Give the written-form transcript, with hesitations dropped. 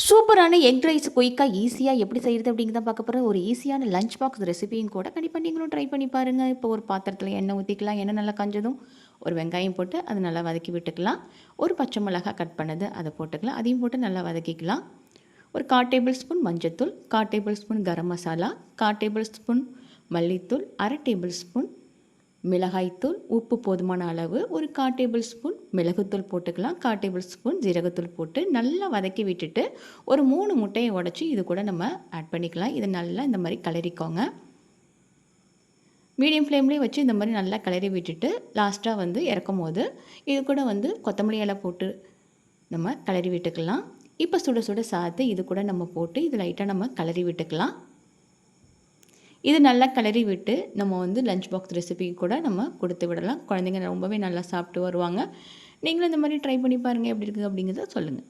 சூப்பரான egg rice குயிக்காக ஈஸியாக எப்படி செய்கிறது அப்படிங்கிறத பார்க்க போகிற ஒரு ஈஸியான லஞ்ச் பாக்ஸ் ரெசிபியும் கூட கண்டிப்பாக நீங்களும் ட்ரை பண்ணி பாருங்கள். இப்போ ஒரு பாத்திரத்தில் எண்ணெய் ஊற்றிக்கலாம். எண்ணெய் நல்லா காஞ்சதும் ஒரு வெங்காயம் போட்டு அதை நல்லா வதக்கி விட்டுக்கலாம். ஒரு பச்சை மிளகாய் கட் பண்ணது அதை போட்டுக்கலாம். அதையும் போட்டு நல்லா வதக்கிக்கலாம். ஒரு 1/4 டேபிள் ஸ்பூன் மஞ்சத்தூள், 1/4 table spoon garam masala, 1/4 table spoon மல்லித்தூள், 1/2 டேபிள் ஸ்பூன் மிளகாய்த்தூள், உப்பு போதுமான அளவு, ஒரு 1/4 டேபிள் ஸ்பூன் மிளகுத்தூள் போட்டுக்கலாம். 1/4 டேபிள் ஸ்பூன் ஜீரகத்தூள் போட்டு நல்லா வதக்கி விட்டுட்டு ஒரு 3 முட்டையை உடச்சி இது கூட நம்ம ஆட் பண்ணிக்கலாம். இதை நல்லா இந்த மாதிரி கிளறிக்கோங்க. மீடியம் ஃப்ளேம்லேயே வச்சு இந்த மாதிரி நல்லா கிளறி விட்டுட்டு லாஸ்ட்டாக வந்து இறக்கும் போது இது கூட வந்து கொத்தமல்லி இலை போட்டு நம்ம கிளறி விட்டுக்கலாம். இப்போ சுட சுட சாத்து இது கூட நம்ம போட்டு இது லைட்டாக நம்ம கிளறி விட்டுக்கலாம். இது நல்லா கிளறி விட்டு நம்ம வந்து லஞ்ச் பாக்ஸ் ரெசிபி கூட நம்ம கொடுத்து விடலாம். குழந்தைங்க ரொம்பவே நல்லா சாப்பிட்டு வருவாங்க. நீங்களும் இந்த மாதிரி ட்ரை பண்ணி பாருங்கள் எப்படி இருக்குது அப்படிங்கிறத சொல்லுங்கள்.